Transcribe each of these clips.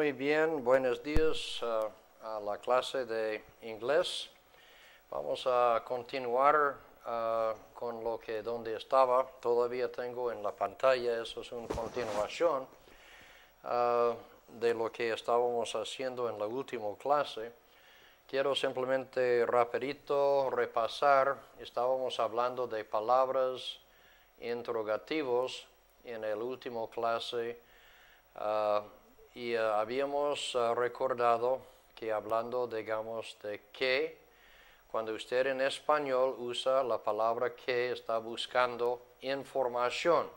Muy bien, buenos días a la clase de inglés. Vamos a continuar con lo que donde estaba. Todavía tengo en la pantalla, eso es una continuación de lo que estábamos haciendo en la última clase. Quiero simplemente rapidito repasar. Estábamos hablando de palabras interrogativos en el último clase. Y habíamos recordado que hablando, digamos, de que, cuando usted en español usa la palabra que, está buscando información.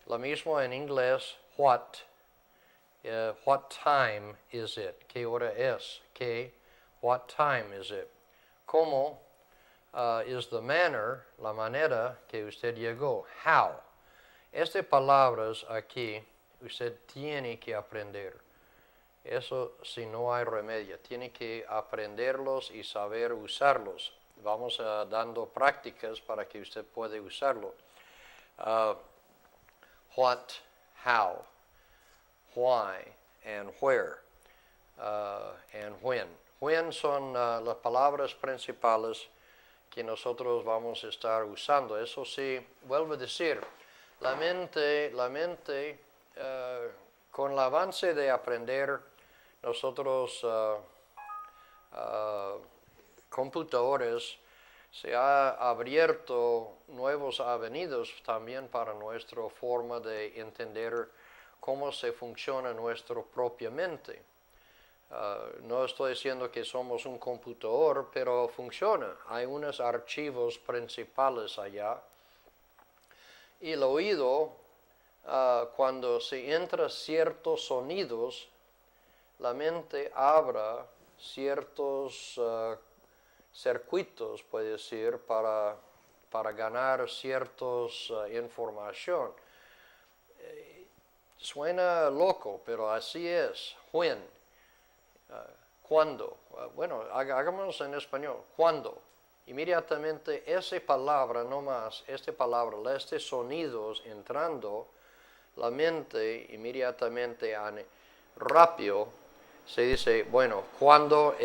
Lo mismo en inglés, what time is it? ¿Qué hora es? ¿Qué? What time is it? ¿Cómo is the manner? La manera que usted llegó. How. Estas palabras aquí usted tiene que aprender. Eso si no hay remedio. Tiene que aprenderlos y saber usarlos. Vamos dando prácticas para que usted pueda usarlo. What, how, why, and where, and when. When son las palabras principales que nosotros vamos a estar usando. Eso sí, vuelvo a decir, la mente, con el avance de aprender, nosotros computadores, se ha abierto nuevos avenidos también para nuestra forma de entender cómo se funciona nuestra propia mente. No estoy diciendo que somos un computador, pero funciona. Hay unos archivos principales allá. Y el oído, cuando se entra ciertos sonidos, la mente abra ciertos circuitos, puede decir, para ganar ciertos información. Suena loco, pero así es. When. ¿Cuándo? Bueno, hagámoslo en español. ¿Cuándo? Inmediatamente esa palabra, no más, esta palabra, estos sonidos entrando, la mente inmediatamente, rápido, se dice, bueno, cuando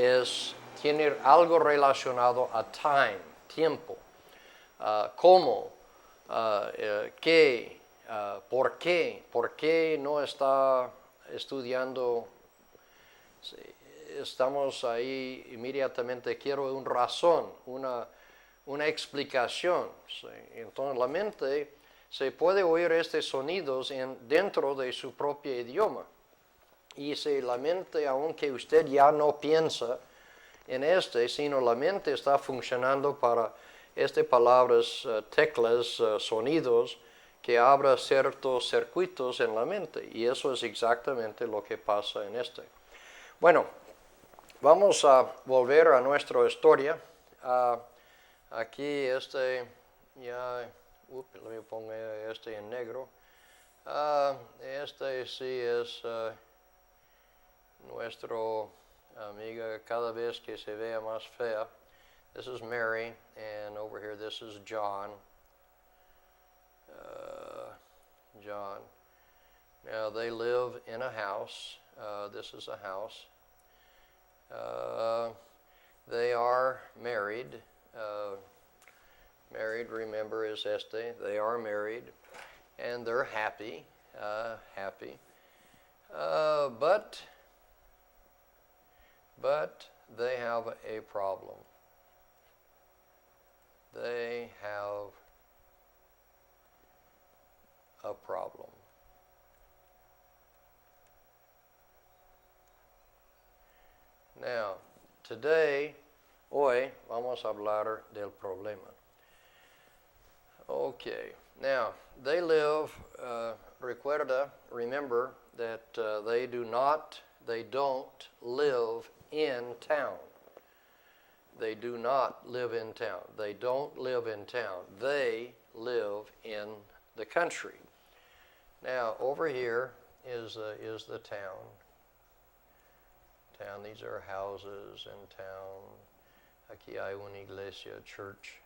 tiene algo relacionado a time, tiempo, cómo, qué, por qué no está estudiando. Estamos ahí inmediatamente, quiero una razón, una explicación. ¿Sí? Entonces la mente se puede oír estos sonidos dentro de su propio idioma. Y si la mente, aunque usted ya no piensa en sino la mente está funcionando para estas palabras, teclas, sonidos, que abra ciertos circuitos en la mente. Y eso es exactamente lo que pasa en Bueno, vamos a volver a nuestra historia. Aquí ya, let me poner en negro. Sí es nuestra amiga, cada vez que se vea más fea. This is Mary, and over here this is John. John. Now they live in a house. This is a house. They are married. Married, remember, is They are married, and they're happy. But they have a problem. They have a problem. Now, hoy vamos a hablar del problema. Okay, now, they live, remember that they don't live in town. They do not live in town. They don't live in town. They live in the country. Now, over here is the town. These are houses in town. Aquí hay una iglesia, church.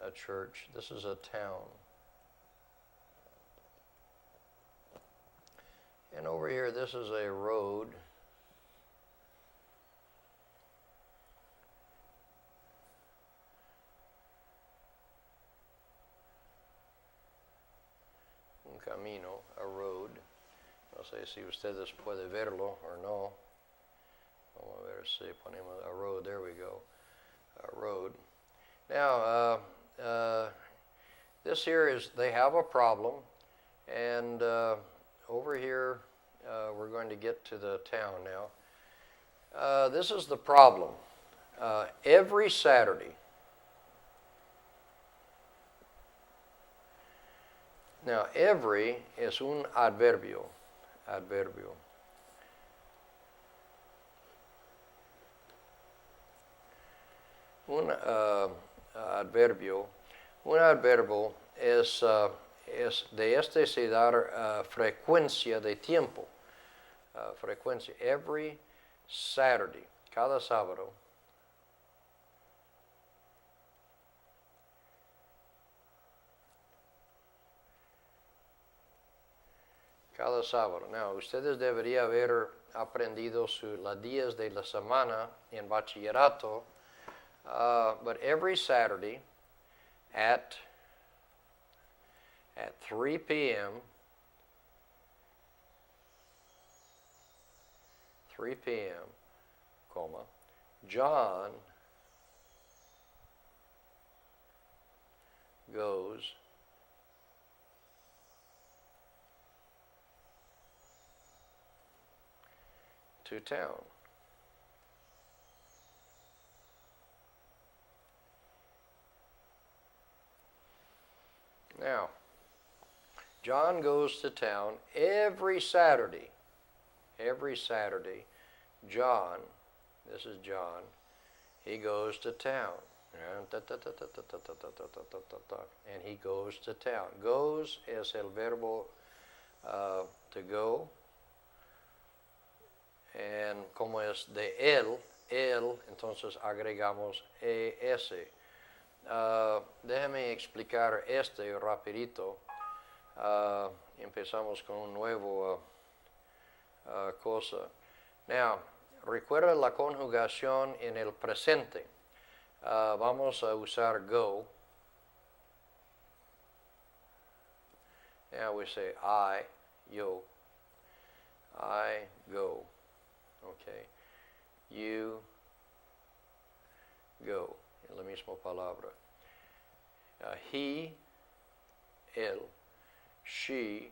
a church. This is a town. And over here, this is a road. Un camino, a road. No sé si ustedes pueden verlo or no. Vamos a ver si ponemos a road. There we go. A road. Now, this here is, they have a problem. And over here, we're going to get to the town now. This is the problem. Every Saturday. Now, every es un adverbio. Adverbio. Un adverbio. Un adverbio es de este se da frecuencia de tiempo. Frecuencia. Every Saturday. Cada sábado. Cada sábado. Now, ustedes deberían haber aprendido los días de la semana en bachillerato, but every Saturday at 3 p.m., 3 p.m., comma, John goes to town. Now, John goes to town every Saturday. Every Saturday, John, this is John, he goes to town. And he goes to town. Goes es el verbo to go. And como es de él, entonces agregamos es. Déjame explicar este rapidito. Empezamos con un nuevo cosa. Now, recuerda la conjugación en el presente. Vamos a usar go. Now we say I, yo. I go. Okay. You go. En la misma palabra. He, él, she,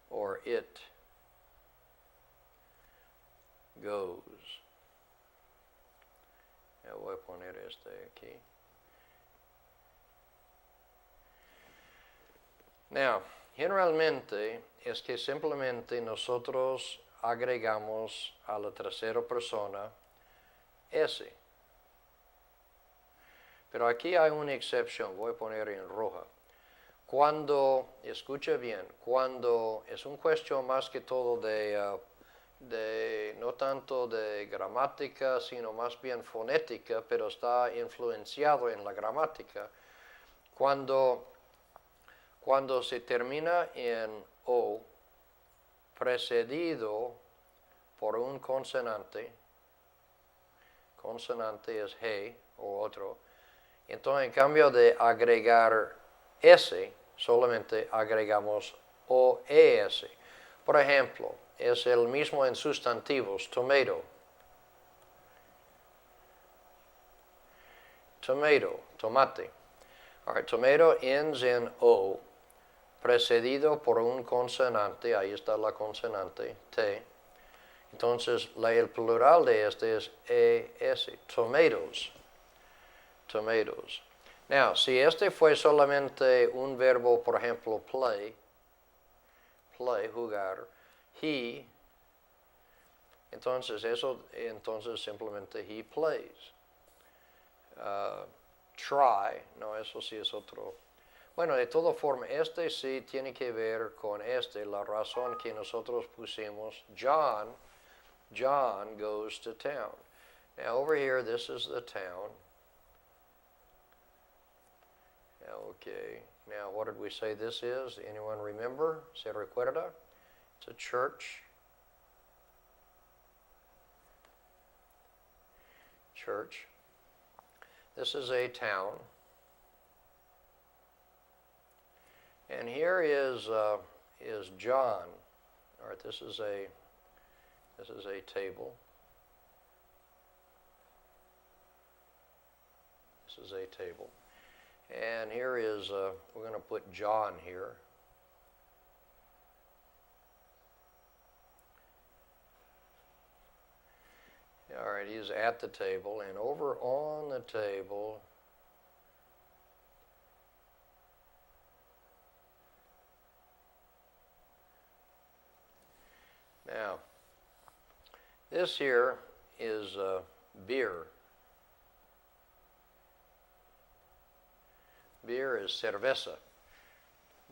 or it goes. Ya voy a poner este aquí. Now, generalmente es que simplemente nosotros agregamos a la tercera persona ese. Pero aquí hay una excepción, voy a poner en roja. Cuando, escucha bien, cuando es una cuestión más que todo de no tanto de gramática, sino más bien fonética, pero está influenciado en la gramática, cuando se termina en O, precedido por un consonante es he o otro, entonces en cambio de agregar S, solamente agregamos OES. Por ejemplo, es el mismo en sustantivos, tomato. Tomato, tomate. All right, tomato ends in O, precedido por un consonante, ahí está la consonante, T. Entonces, el plural de este es ES, tomatoes. Tomatoes. Now, si este fue solamente un verbo, por ejemplo, play, jugar, he, entonces simplemente he plays. Try, no, eso sí es otro. Bueno, de todas formas, este sí tiene que ver con la razón que nosotros pusimos, John goes to town. Now over here, this is the town. Okay, now what did we say this is? Anyone remember? ¿Se recuerda? It's a church. Church. This is a town. And here is John. All right, this is a table. This is a table. And here is, we're going to put John here. All right, he's at the table, and over on the table, now, this here is beer. Beer is cerveza.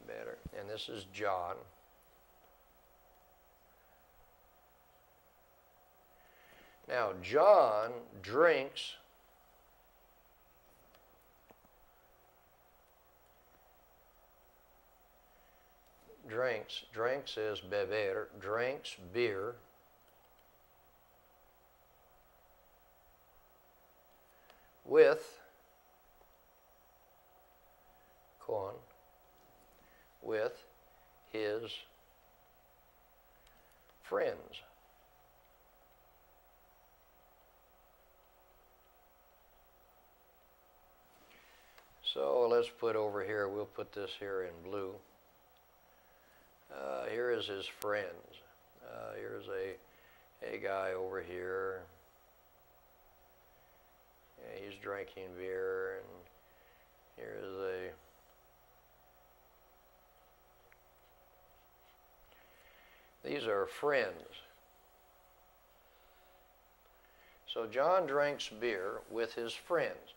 Better. And this is John. Now, John drinks is beber, drinks beer with his friends. So let's put over here, we'll put this here in blue. Here is his friends. Here's a guy over here. Yeah, he's drinking beer, and here's these are friends. So John drinks beer with his friends.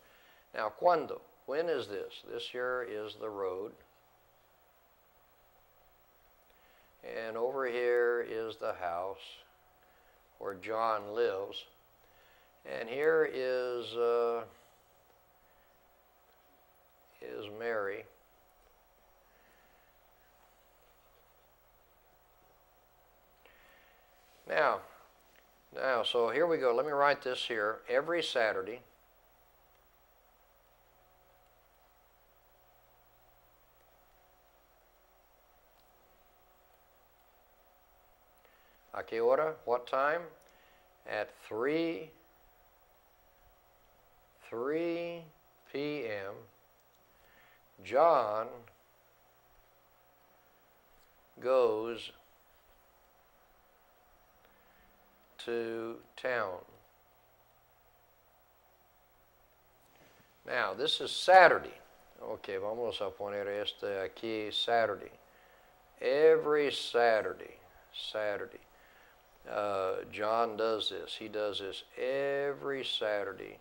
Now, ¿cuándo? When is this? This here is the road. And over here is the house where John lives. And here is Mary. Now, so here we go. Let me write this here. Every Saturday, ¿a qué hora? What time? At 3 p.m., John goes to town. Now, this is Saturday. Okay, vamos a poner este aquí, Saturday. Every Saturday. John does this. He does this every Saturday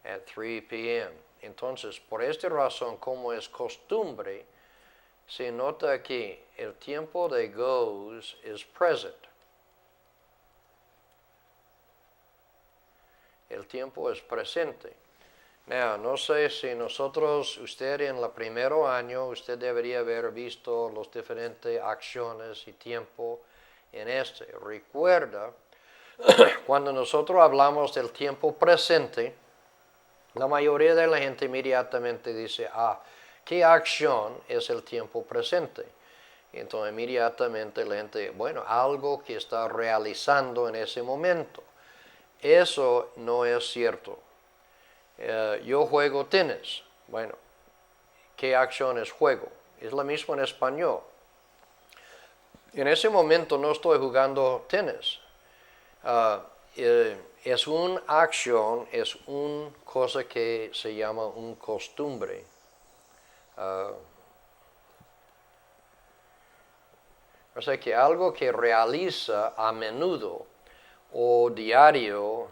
at 3 p.m. Entonces, por esta razón, como es costumbre, se nota aquí, el tiempo de goes is present. El tiempo es presente. Now, no sé si nosotros, usted en el primer año, usted debería haber visto las diferentes acciones y tiempo en este. Recuerda, cuando nosotros hablamos del tiempo presente, la mayoría de la gente inmediatamente dice, ¿qué acción es el tiempo presente? Entonces inmediatamente la gente, bueno, algo que está realizando en ese momento. Eso no es cierto. Yo juego tenis. Bueno, ¿qué acción es juego? Es lo mismo en español. En ese momento no estoy jugando tenis. Es una acción, es una cosa que se llama un costumbre. O sea que algo que realiza a menudo o diario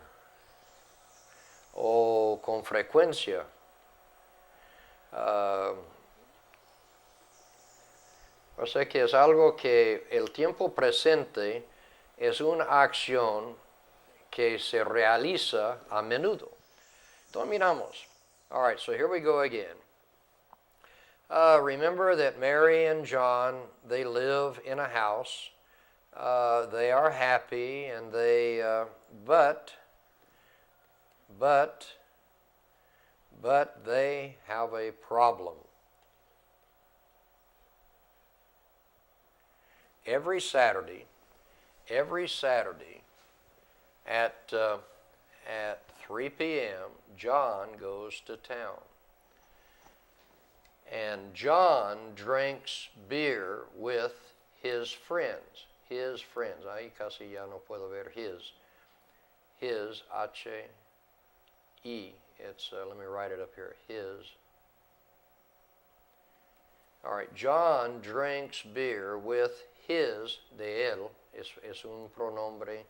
o con frecuencia. O sea que es algo que el tiempo presente es una acción que se realiza a menudo. Entonces miramos. All right, so here we go again. Remember that Mary and John, they live in a house. They are happy, and but they have a problem. Every Saturday at 3 p.m., John goes to town. And John drinks beer with his friends. His friends. Ahí casi ya no puedo ver his. His, H-E. It's, let me write it up here. His. All right. John drinks beer with his, de él, es un pronombre,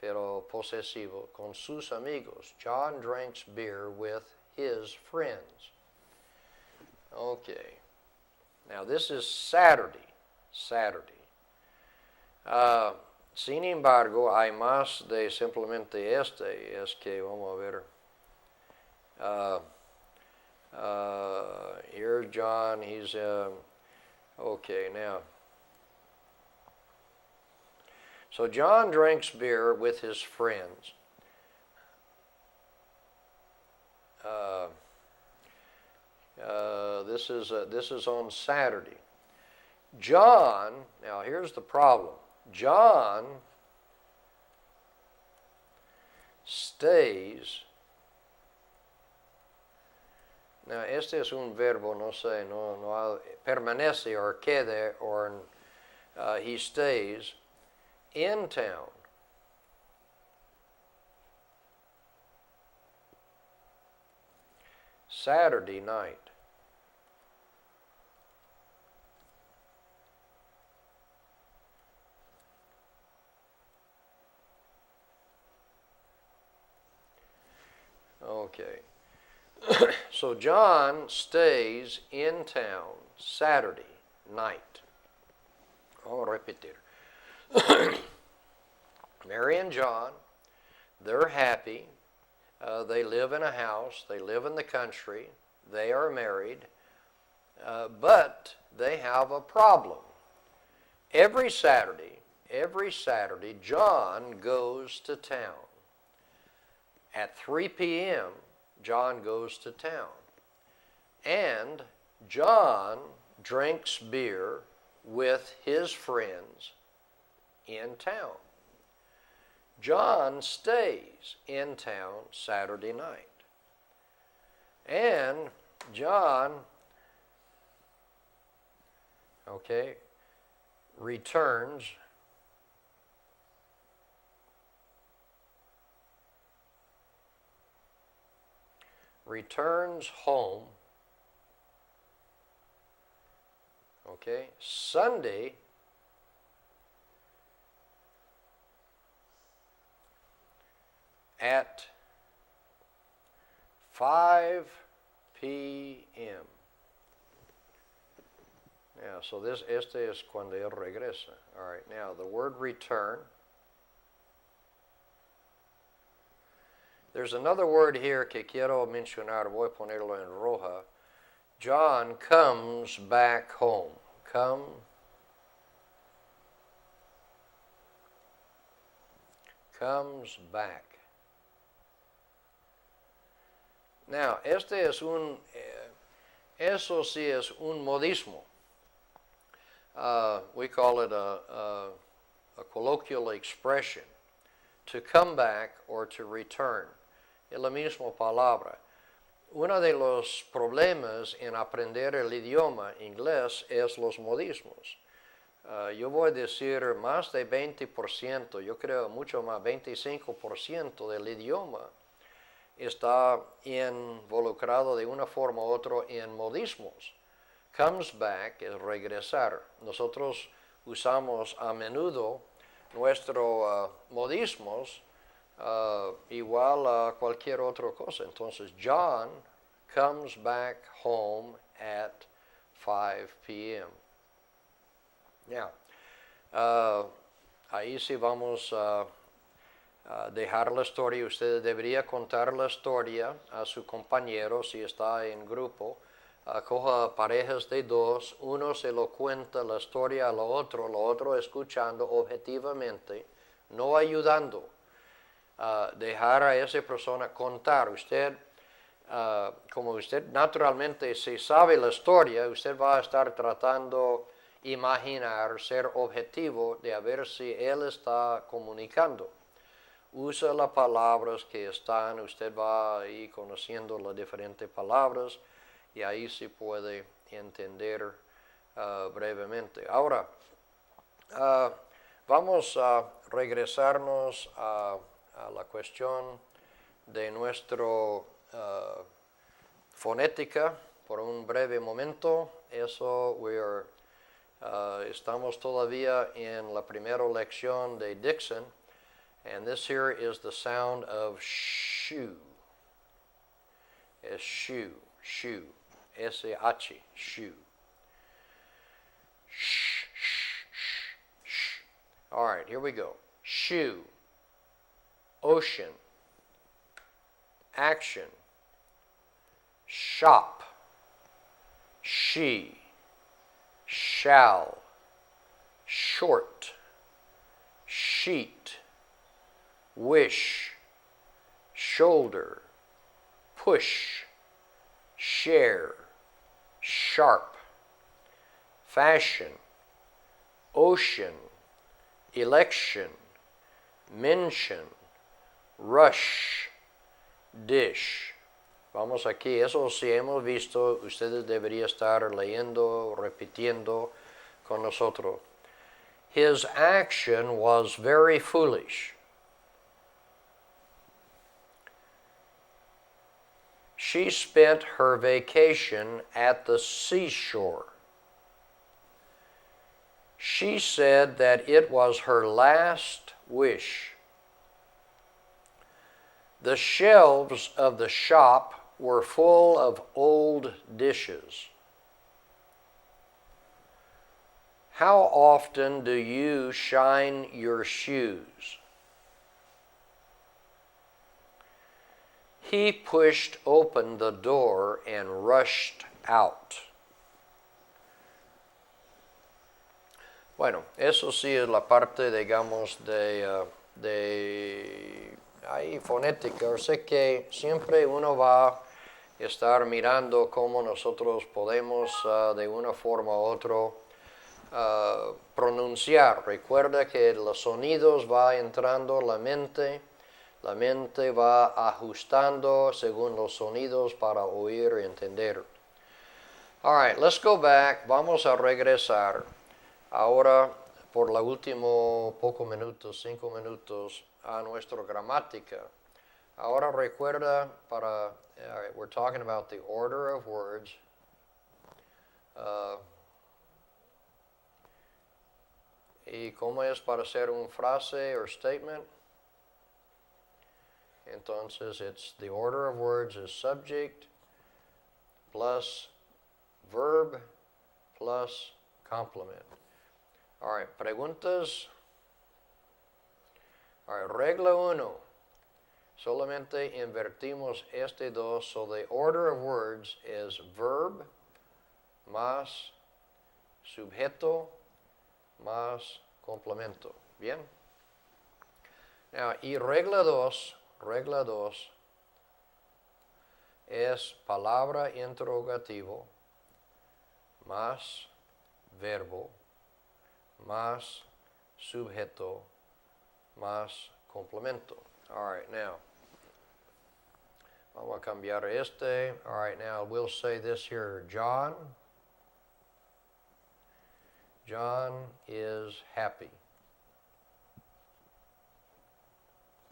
pero posesivo, con sus amigos. John drinks beer with his friends. Okay. Now this is Saturday. Sin embargo, hay más de simplemente este. Es que, vamos a ver. Here's John. He's, okay, now. So John drinks beer with his friends. This is on Saturday. John, now here's the problem. John stays. Now, este es un verbo, no sé, no permanece or quede, or he stays in town. Saturday night. Okay. So John stays in town Saturday night. Vamos a repetir. Mary and John, they're happy. They live in a house. They live in the country. They are married. But they have a problem. Every Saturday, John goes to town. At 3 p.m., John goes to town. And John drinks beer with his friends in town. John stays in town Saturday night. And John, returns home, Sunday at 5 p.m. Yeah, so este es cuando él regresa. All right, now the word return. There's another word here que quiero mencionar, voy a ponerlo en roja. John comes back home. Comes back. Now, este es eso sí es un modismo. We call it a colloquial expression. To come back or to return. Es la misma palabra. Uno de los problemas en aprender el idioma inglés es los modismos. Yo voy a decir más de 20%, yo creo mucho más, 25% del idioma está involucrado de una forma u otra en modismos. Comes back es regresar. Nosotros usamos a menudo nuestros modismos igual a cualquier otra cosa. Entonces, John comes back home at 5 p.m. Now, ahí sí vamos a dejar la historia. Usted debería contar la historia a su compañero si está en grupo. coja parejas de dos, uno se lo cuenta la historia al otro, lo otro escuchando objetivamente, no ayudando. Dejar a esa persona contar. Usted, como usted naturalmente si sabe la historia, usted va a estar tratando imaginar, ser objetivo de a ver si él está comunicando. Usa las palabras que están, usted va ahí conociendo las diferentes palabras y ahí se puede entender brevemente. Ahora, vamos a regresarnos a la cuestión de nuestra fonética por un breve momento. Estamos todavía en la primera lección de Dixon, and this here is the sound of shoe. Es shoe, shoe, S-H, shoe. Shh, shh, shh, shh. All right, here we go. Shoe, ocean, action, shop, she, shall, short, sheet, wish, shoulder, push, share, sharp, fashion, ocean, election, mention, rush, dish. Vamos aquí, eso sí hemos visto, ustedes deberían estar leyendo, repitiendo con nosotros. His action was very foolish. She spent her vacation at the seashore. She said that it was her last wish. The shelves of the shop were full of old dishes. How often do you shine your shoes? He pushed open the door and rushed out. Bueno, eso sí es la parte, digamos, hay fonética. O sea que siempre uno va a estar mirando cómo nosotros podemos de una forma u otra pronunciar. Recuerda que los sonidos va entrando la mente va ajustando según los sonidos para oír y entender. All right, let's go back. Vamos a regresar ahora por la último pocos minutos, 5 minutos, a nuestra gramática. Ahora recuerda we're talking about the order of words. ¿Y cómo es para hacer una frase or statement? Entonces, the order of words is subject plus verb plus complement. All right, preguntas. All right, regla 1. Solamente invertimos este dos, so the order of words is verb más sujeto más complemento. Bien. Now, y regla 2 es palabra interrogativo más verbo más sujeto más complemento. All right, now, vamos a cambiar este. All right, now we'll say this here. John is happy.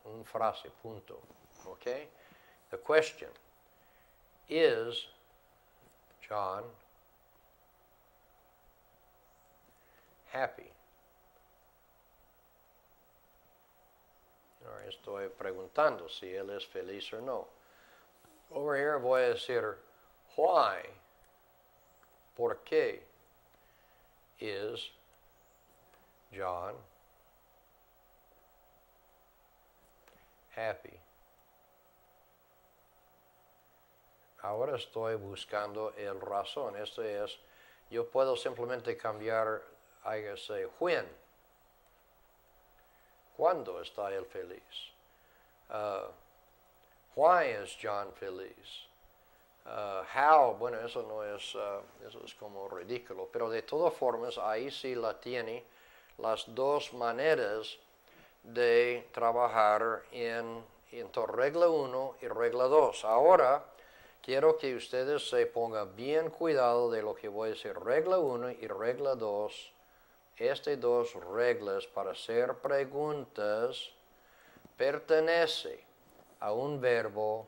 Una frase, punto. Okay? The question, is John happy? Ahora estoy preguntando si él es feliz o no. Over here voy a decir, why, ¿por qué is John happy? ahora estoy buscando el razón. Esto es, yo puedo simplemente cambiar, hágase, when. ¿Cuándo está él feliz? Why is John feliz? How, bueno, eso no es, eso es como ridículo, pero de todas formas ahí sí la tiene las dos maneras de trabajar en regla 1 y regla 2. Ahora, quiero que ustedes se pongan bien cuidado de lo que voy a decir. Regla 1 y regla 2, estas dos reglas para hacer preguntas pertenece a un verbo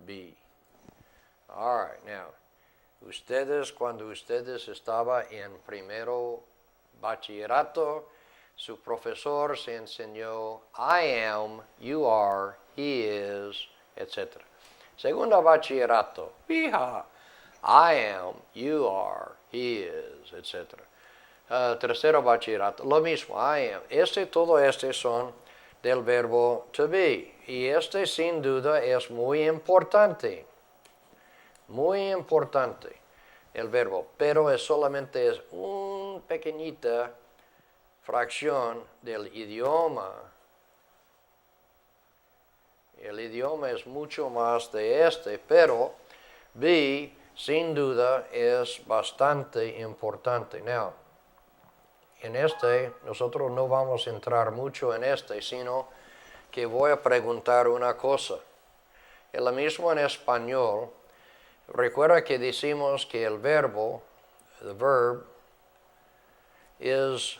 be. All right, now, cuando ustedes estaban en primero bachillerato, su profesor se enseñó I am, you are, he is, etc. Segundo bachillerato, fija, I am, you are, he is, etc. Tercero bachillerato, lo mismo, I am. Todo este son del verbo to be. Y sin duda es muy importante. Muy importante el verbo, pero solamente es una pequeñita fracción del idioma. El idioma es mucho más de pero be sin duda es bastante importante. Now, en nosotros no vamos a entrar mucho en sino que voy a preguntar una cosa. Es lo mismo en español. Recuerda que decimos que el verbo, the verb, is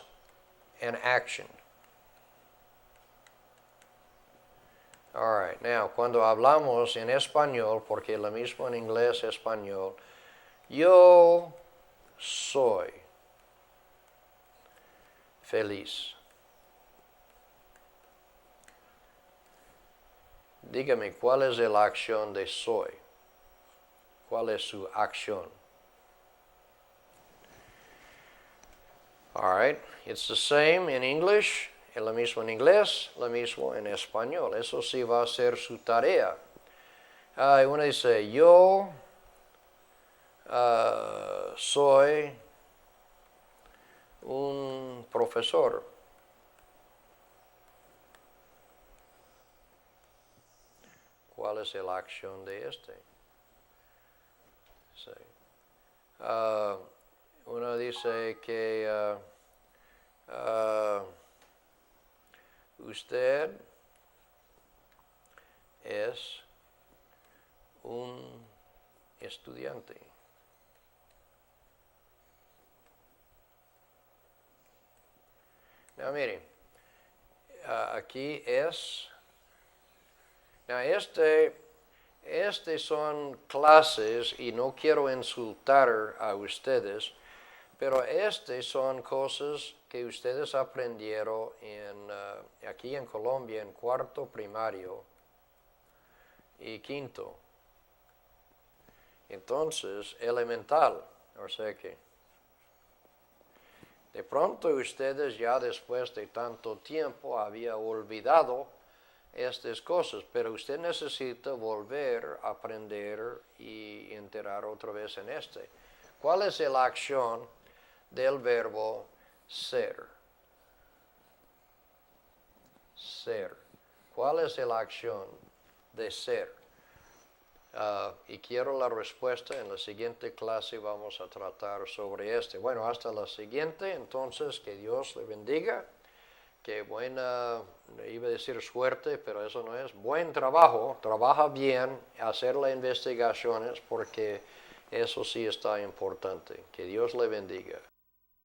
an action. All right, now, cuando hablamos en español, porque es lo mismo en inglés, español, yo soy feliz. Dígame, ¿cuál es la acción de soy? ¿Cuál es su acción? All right, it's the same in English, es lo mismo en inglés, lo mismo en español. Eso sí va a ser su tarea. Uno dice, yo soy un profesor. ¿Cuál es la acción de Sí. Uno dice que usted es un estudiante. Now, miren, aquí es. Now, son clases y no quiero insultar a ustedes, pero son cosas que ustedes aprendieron aquí en Colombia en cuarto primario y quinto. Entonces, elemental, o sea que de pronto ustedes ya después de tanto tiempo había olvidado estas cosas, pero usted necesita volver a aprender y enterar otra vez en ¿Cuál es la acción del verbo ser? Ser. ¿Cuál es la acción de ser? Y quiero la respuesta. En la siguiente clase vamos a tratar sobre Bueno, hasta la siguiente. Entonces, que Dios le bendiga. Que buena, iba a decir suerte, pero eso no es. Buen trabajo. Trabaja bien, hacer las investigaciones, porque eso sí está importante. Que Dios le bendiga.